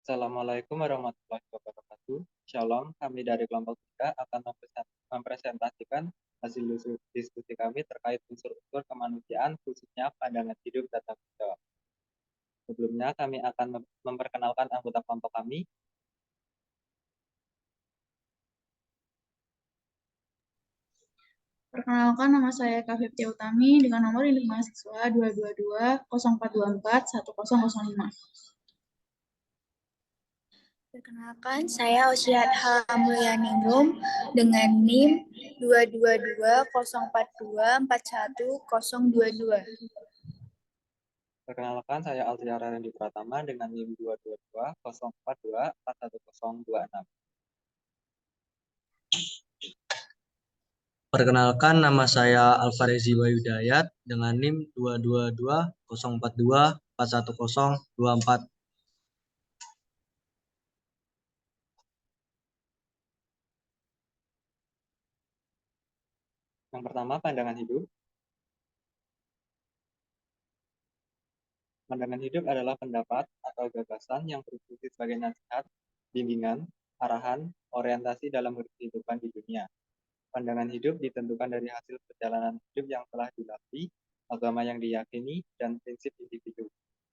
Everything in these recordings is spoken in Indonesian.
Assalamualaikum warahmatullahi wabarakatuh. Shalom, kami dari kelompok 3 akan mempresentasikan hasil diskusi kami terkait unsur-unsur kemanusiaan, khususnya pandangan hidup dan tanggung jawab. Sebelumnya, kami akan memperkenalkan anggota kelompok kami. Perkenalkan, nama saya Kak Fifti Utami dengan nomor induk mahasiswa 222-0424-1005. Perkenalkan, saya Osiat Hamulyaningrum dengan NIM 222-042-41022. Perkenalkan, saya Altiara Rendi Pratama dengan NIM 222-042-41026. Perkenalkan, nama saya Alfarezi Wayudayat dengan NIM 222-042-41024. Yang pertama, pandangan hidup. Pandangan hidup adalah pendapat atau gagasan yang berfungsi sebagai nasihat, bimbingan, arahan, orientasi dalam kehidupan di dunia. Pandangan hidup ditentukan dari hasil perjalanan hidup yang telah dilalui, agama yang diyakini, dan prinsip individu.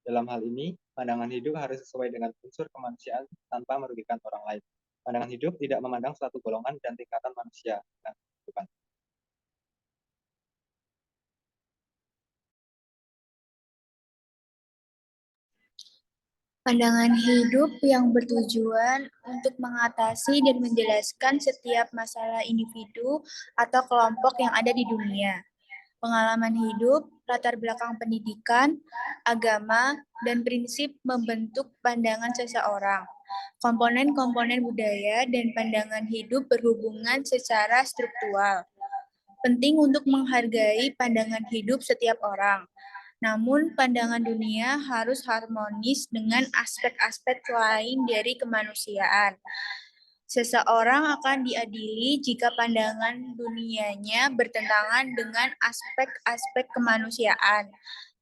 Dalam hal ini, pandangan hidup harus sesuai dengan unsur kemanusiaan tanpa merugikan orang lain. Pandangan hidup tidak memandang suatu golongan dan tingkatan manusia. Pandangan hidup yang bertujuan untuk mengatasi dan menjelaskan setiap masalah individu atau kelompok yang ada di dunia. Pengalaman hidup, latar belakang pendidikan, agama, dan prinsip membentuk pandangan seseorang. Komponen-komponen budaya dan pandangan hidup berhubungan secara struktural. Penting untuk menghargai pandangan hidup setiap orang. Namun, pandangan dunia harus harmonis dengan aspek-aspek lain dari kemanusiaan. Seseorang akan diadili jika pandangan dunianya bertentangan dengan aspek-aspek kemanusiaan,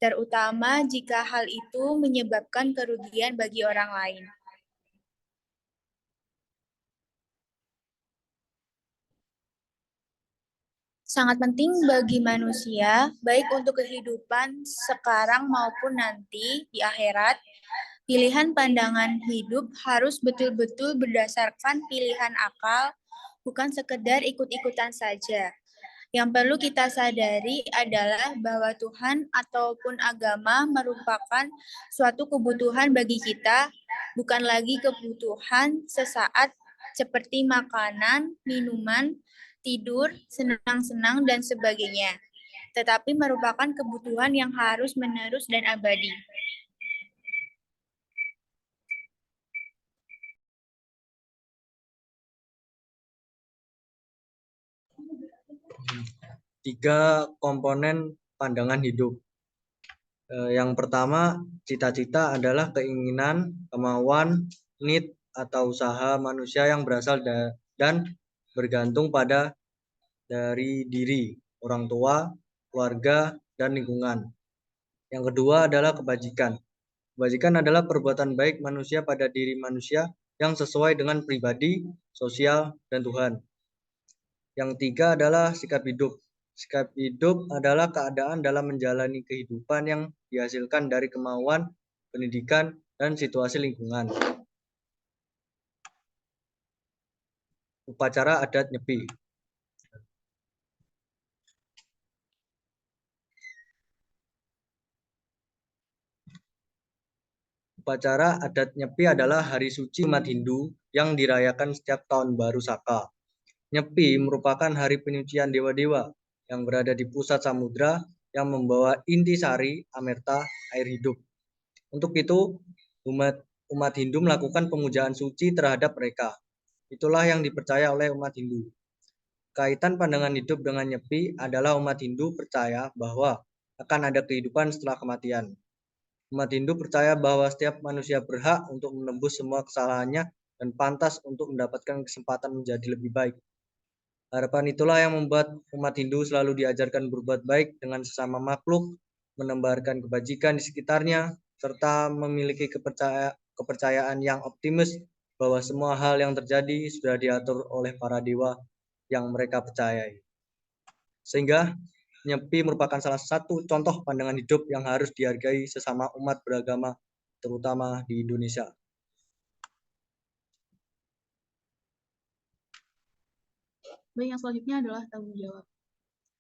terutama jika hal itu menyebabkan kerugian bagi orang lain. Sangat penting bagi manusia, baik untuk kehidupan sekarang maupun nanti di akhirat. Pilihan pandangan hidup harus betul-betul berdasarkan pilihan akal, bukan sekedar ikut-ikutan saja. Yang perlu kita sadari adalah bahwa Tuhan ataupun agama merupakan suatu kebutuhan bagi kita, bukan lagi kebutuhan sesaat seperti makanan, minuman, tidur, senang-senang, dan sebagainya, tetapi merupakan kebutuhan yang harus menerus dan abadi. Tiga komponen pandangan hidup. Yang pertama, cita-cita adalah keinginan, kemauan, need, atau usaha manusia yang berasal dan bergantung pada dari diri, orang tua, keluarga, dan lingkungan. Yang kedua adalah kebajikan. Kebajikan adalah perbuatan baik manusia pada diri manusia yang sesuai dengan pribadi, sosial, dan Tuhan. Yang tiga adalah sikap hidup. Sikap hidup adalah keadaan dalam menjalani kehidupan yang dihasilkan dari kemauan, pendidikan, dan situasi lingkungan. Upacara adat Nyepi. Upacara adat Nyepi adalah hari suci umat Hindu yang dirayakan setiap tahun baru Saka. Nyepi merupakan hari penyucian dewa-dewa yang berada di pusat samudra yang membawa intisari amerta air hidup. Untuk itu, umat Hindu melakukan pemujaan suci terhadap mereka. Itulah yang dipercaya oleh umat Hindu. Kaitan pandangan hidup dengan Nyepi adalah umat Hindu percaya bahwa akan ada kehidupan setelah kematian. Umat Hindu percaya bahwa setiap manusia berhak untuk menembus semua kesalahannya dan pantas untuk mendapatkan kesempatan menjadi lebih baik. Harapan itulah yang membuat umat Hindu selalu diajarkan berbuat baik dengan sesama makhluk, menebarkan kebajikan di sekitarnya, serta memiliki kepercayaan yang optimis bahwa semua hal yang terjadi sudah diatur oleh para dewa yang mereka percayai. Sehingga Nyepi merupakan salah satu contoh pandangan hidup yang harus dihargai sesama umat beragama, terutama di Indonesia. Baik, yang selanjutnya adalah tanggung jawab.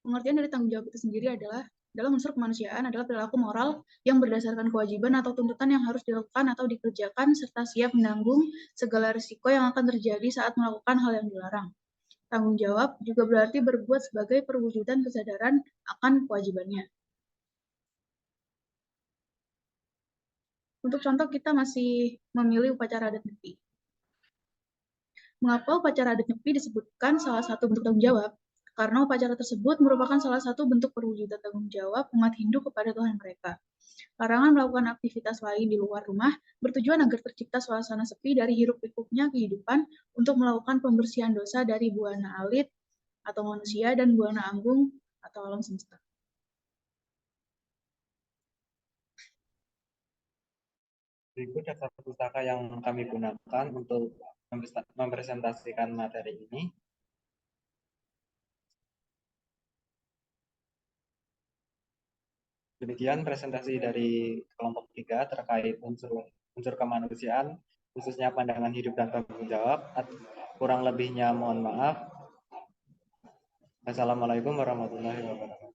Pengertian dari tanggung jawab itu sendiri adalah dalam unsur kemanusiaan adalah perilaku moral yang berdasarkan kewajiban atau tuntutan yang harus dilakukan atau dikerjakan serta siap menanggung segala risiko yang akan terjadi saat melakukan hal yang dilarang. Tanggung jawab juga berarti berbuat sebagai perwujudan kesadaran akan kewajibannya. Untuk contoh, kita masih memilih upacara adat Nyepi. Mengapa upacara adat Nyepi disebutkan salah satu bentuk tanggung jawab? Karena upacara tersebut merupakan salah satu bentuk perwujudan tanggung jawab umat Hindu kepada Tuhan mereka. Larangan melakukan aktivitas lain di luar rumah bertujuan agar tercipta suasana sepi dari hiruk-pikuknya kehidupan untuk melakukan pembersihan dosa dari buana alit atau manusia dan buana anggung atau alam semesta. Berikut daftar pustaka yang kami gunakan untuk mempresentasikan materi ini. Demikian presentasi dari kelompok 3 terkait unsur kemanusiaan, khususnya pandangan hidup dan tanggung jawab. Kurang lebihnya mohon maaf. Assalamualaikum warahmatullahi wabarakatuh.